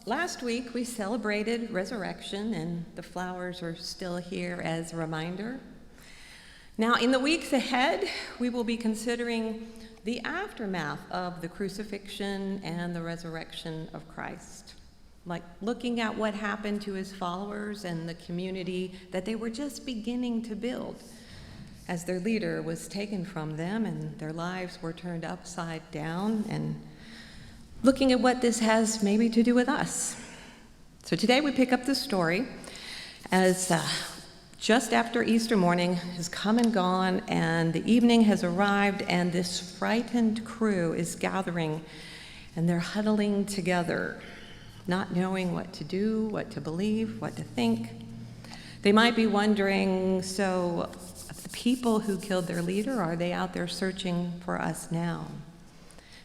last week we celebrated resurrection, and the flowers are still here as a reminder. Now, in the weeks ahead, we will be considering the aftermath of the crucifixion and the resurrection of Christ, like looking at what happened to his followers and the community that they were just beginning to build as their leader was taken from them and their lives were turned upside down, and looking at what this has maybe to do with us. So today we pick up the story as just after Easter morning has come and gone, and the evening has arrived, and this frightened crew is gathering, and they're huddling together, not knowing what to do, what to believe, what to think. They might be wondering, so the people who killed their leader, are they out there searching for us now?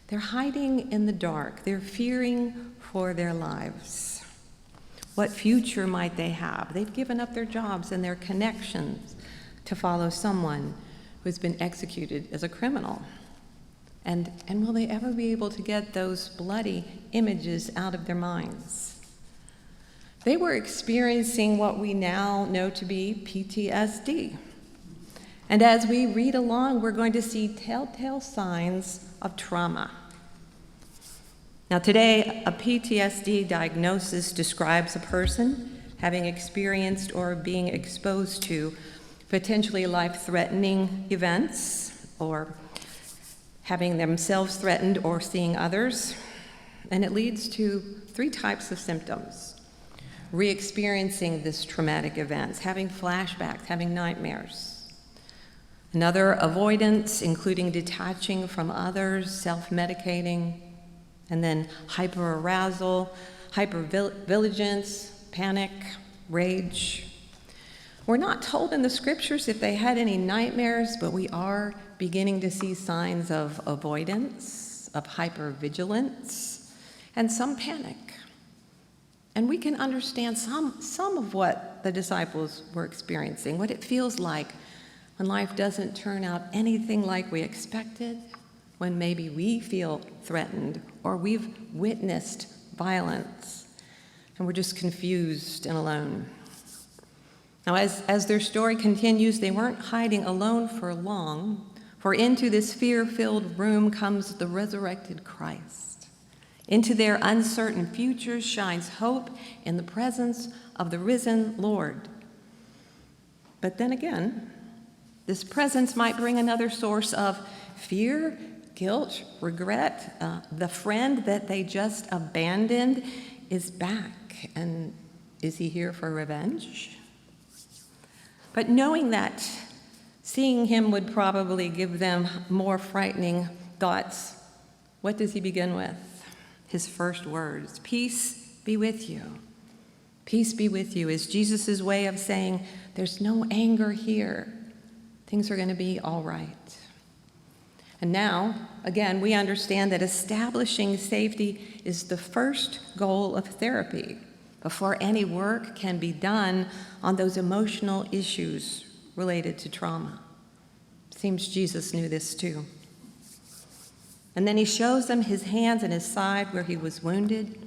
They're hiding in the dark. They're fearing for their lives. What future might they have? They've given up their jobs and their connections to follow someone who's been executed as a criminal. And will they ever be able to get those bloody images out of their minds? They were experiencing what we now know to be PTSD. And as we read along, we're going to see telltale signs of trauma. Now today, a PTSD diagnosis describes a person having experienced or being exposed to potentially life-threatening events, or having themselves threatened or seeing others. And it leads to 3 types of symptoms: re-experiencing this traumatic events, having flashbacks, having nightmares. Another, avoidance, including detaching from others, self-medicating. And then hyperarousal, hypervigilance, panic, rage. We're not told in the scriptures if they had any nightmares, but we are beginning to see signs of avoidance, of hypervigilance, and some panic. And we can understand some of what the disciples were experiencing, what it feels like when life doesn't turn out anything like we expected, when maybe we feel threatened or we've witnessed violence and we're just confused and alone. Now, as their story continues, they weren't hiding alone for long, for into this fear-filled room comes the resurrected Christ. Into their uncertain future shines hope in the presence of the risen Lord. But then again, this presence might bring another source of fear, guilt, regret. The friend that they just abandoned is back, and is he here for revenge? But knowing that seeing him would probably give them more frightening thoughts, what does he begin with? His first words, "Peace be with you." Peace be with you is Jesus' way of saying there's no anger here. Things are going to be all right. And now, again, we understand that establishing safety is the first goal of therapy before any work can be done on those emotional issues related to trauma. Seems Jesus knew this too. And then he shows them his hands and his side where he was wounded,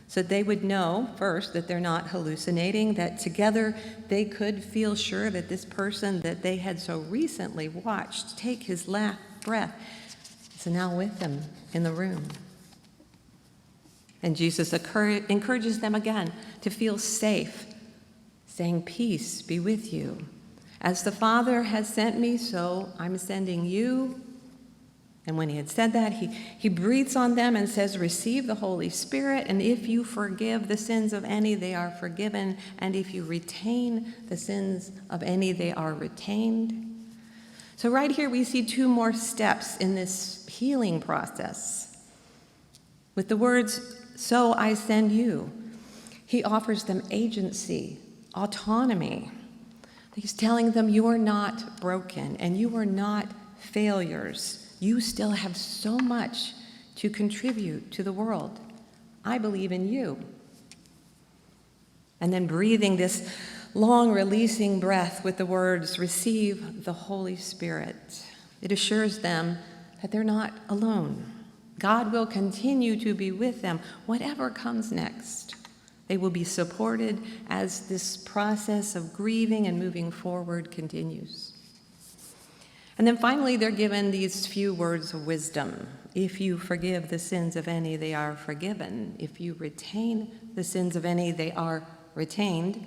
so they would know first that they're not hallucinating, that together they could feel sure that this person that they had so recently watched take his last breath is now with them in the room. And Jesus encourages them again to feel safe, saying, "Peace be with you. As the Father has sent me, so I'm sending you." And when he had said that, he breathes on them and says, "Receive the Holy Spirit, and if you forgive the sins of any, they are forgiven, and if you retain the sins of any, they are retained." So right here we see 2 more steps in this healing process. With the words, "So I send you," he offers them agency, autonomy. He's telling them you are not broken and you are not failures. You still have so much to contribute to the world. I believe in you. And then breathing this long releasing breath with the words, "Receive the Holy Spirit." It assures them that they're not alone. God will continue to be with them, whatever comes next. They will be supported as this process of grieving and moving forward continues. And then finally, they're given these few words of wisdom. If you forgive the sins of any, they are forgiven. If you retain the sins of any, they are retained.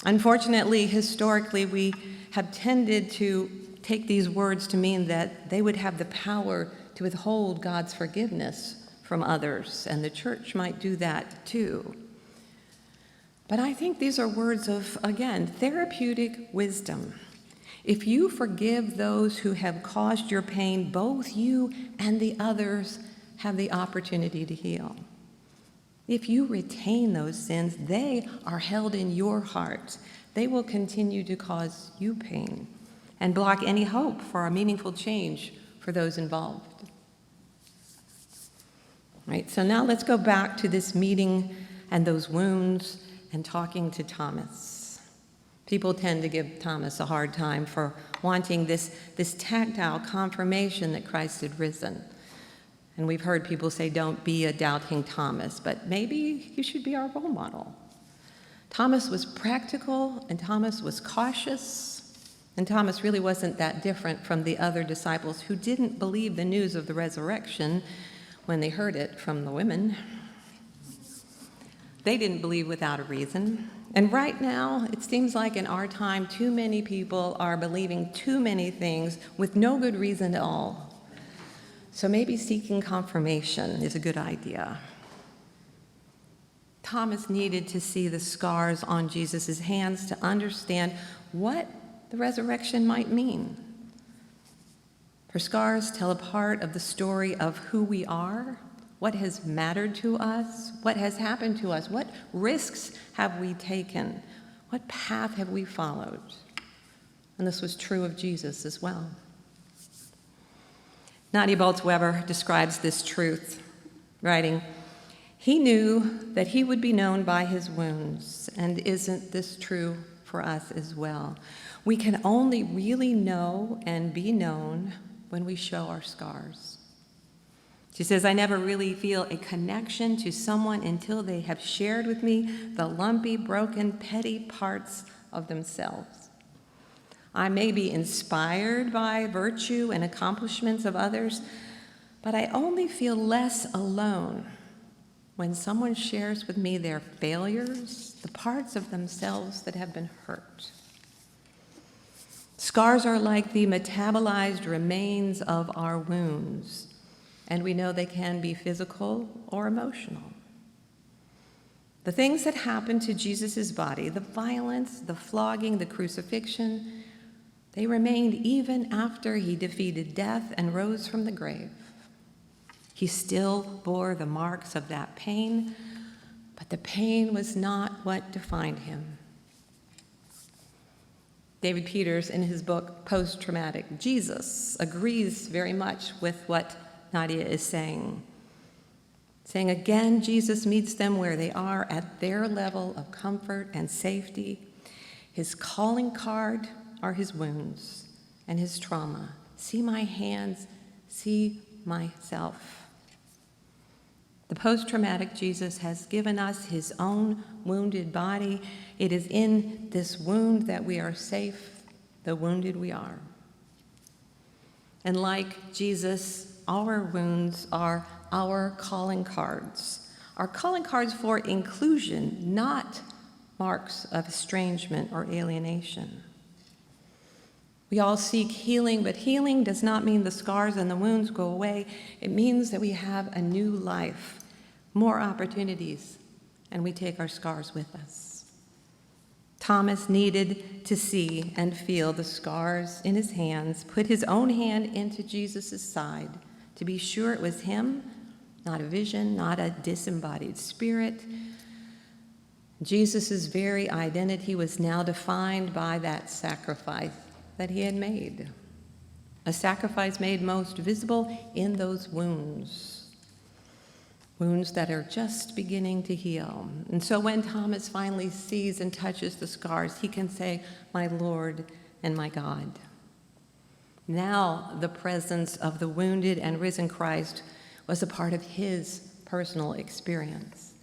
Unfortunately, historically, we have tended to take these words to mean that they would have the power to withhold God's forgiveness from others, and the church might do that too. But I think these are words of, again, therapeutic wisdom. If you forgive those who have caused your pain, both you and the others have the opportunity to heal. If you retain those sins, they are held in your heart. They will continue to cause you pain and block any hope for a meaningful change for those involved. Right, so now let's go back to this meeting and those wounds and talking to Thomas. People tend to give Thomas a hard time for wanting this tactile confirmation that Christ had risen. And we've heard people say, don't be a doubting Thomas, but maybe you should be our role model. Thomas was practical, and Thomas was cautious, and Thomas really wasn't that different from the other disciples who didn't believe the news of the resurrection when they heard it from the women. They didn't believe without a reason. And right now, it seems like in our time, too many people are believing too many things with no good reason at all. So maybe seeking confirmation is a good idea. Thomas needed to see the scars on Jesus' hands to understand what the resurrection might mean. For scars tell a part of the story of who we are, what has mattered to us, what has happened to us, what risks have we taken, what path have we followed. And this was true of Jesus as well. Nadia Bolz-Weber describes this truth, writing, "He knew that he would be known by his wounds, and isn't this true for us as well? We can only really know and be known when we show our scars." She says, "I never really feel a connection to someone until they have shared with me the lumpy, broken, petty parts of themselves. I may be inspired by virtue and accomplishments of others, but I only feel less alone when someone shares with me their failures, the parts of themselves that have been hurt." Scars are like the metabolized remains of our wounds, and we know they can be physical or emotional. The things that happened to Jesus' body, the violence, the flogging, the crucifixion, they remained even after he defeated death and rose from the grave. He still bore the marks of that pain, but the pain was not what defined him. David Peters, in his book, Post-Traumatic Jesus, agrees very much with what Nadia is saying. Saying again, Jesus meets them where they are at their level of comfort and safety. His calling card are his wounds and his trauma. See my hands, see myself. The post-traumatic Jesus has given us his own wounded body. It is in this wound that we are safe, the wounded we are. And like Jesus, our wounds are our calling cards. Our calling cards for inclusion, not marks of estrangement or alienation. We all seek healing, but healing does not mean the scars and the wounds go away. It means that we have a new life, more opportunities, and we take our scars with us. Thomas needed to see and feel the scars in his hands, put his own hand into Jesus' side to be sure it was him, not a vision, not a disembodied spirit. Jesus' very identity was now defined by that sacrifice that he had made, a sacrifice made most visible in those wounds that are just beginning to heal. And so when Thomas finally sees and touches the scars, he can say, "My Lord and my God." Now the presence of the wounded and risen Christ was a part of his personal experience.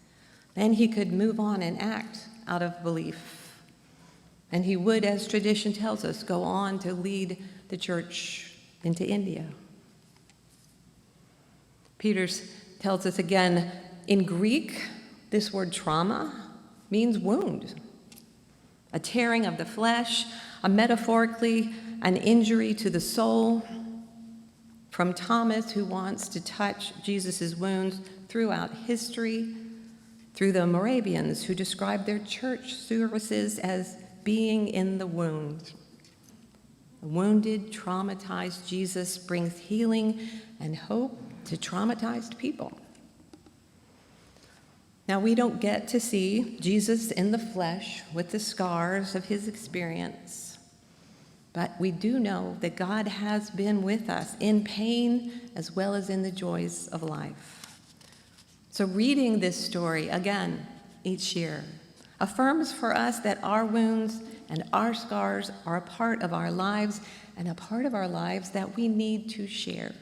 Then he could move on and act out of belief. And he would, as tradition tells us, go on to lead the church into India. Peter tells us again, in Greek, this word trauma means wound, a tearing of the flesh, metaphorically an injury to the soul. From Thomas, who wants to touch Jesus' wounds throughout history, through the Moravians, who describe their church services as being in the wound. A wounded, traumatized Jesus brings healing and hope to traumatized people. Now, we don't get to see Jesus in the flesh with the scars of his experience, but we do know that God has been with us in pain as well as in the joys of life. So reading this story again each year affirms for us that our wounds and our scars are a part of our lives, and a part of our lives that we need to share.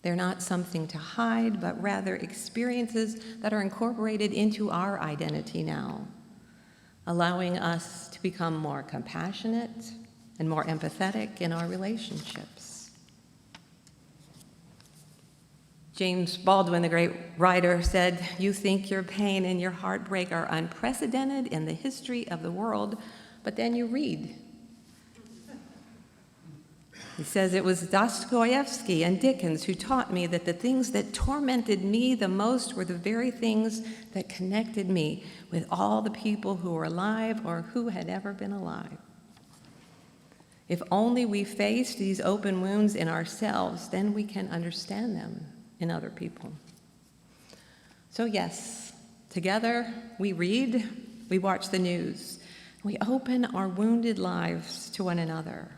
They're not something to hide, but rather experiences that are incorporated into our identity now, allowing us to become more compassionate and more empathetic in our relationships. James Baldwin, the great writer, said, "You think your pain and your heartbreak are unprecedented in the history of the world, but then you read." He says, "It was Dostoevsky and Dickens who taught me that the things that tormented me the most were the very things that connected me with all the people who were alive or who had ever been alive." If only we face these open wounds in ourselves, then we can understand them in other people. So yes, together we read, we watch the news, we open our wounded lives to one another,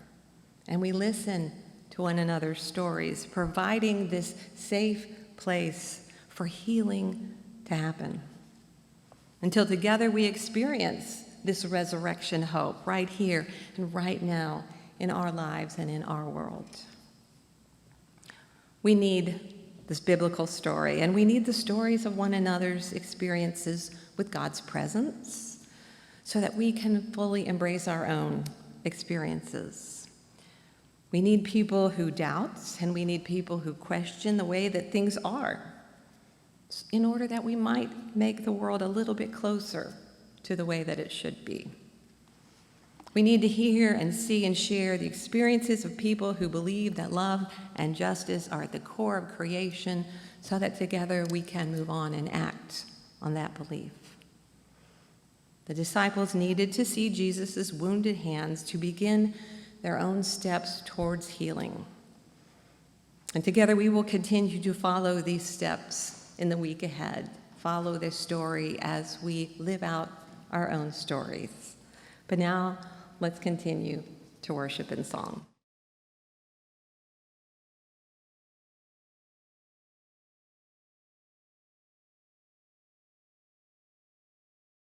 and we listen to one another's stories, providing this safe place for healing to happen. Until together we experience this resurrection hope right here and right now in our lives and in our world. We need this biblical story, and we need the stories of one another's experiences with God's presence so that we can fully embrace our own experiences. We need people who doubt, and we need people who question the way that things are in order that we might make the world a little bit closer to the way that it should be. We need to hear and see and share the experiences of people who believe that love and justice are at the core of creation so that together we can move on and act on that belief. The disciples needed to see Jesus' wounded hands to begin their own steps towards healing. And together we will continue to follow these steps in the week ahead, follow their story as we live out our own stories. But now, let's continue to worship in song.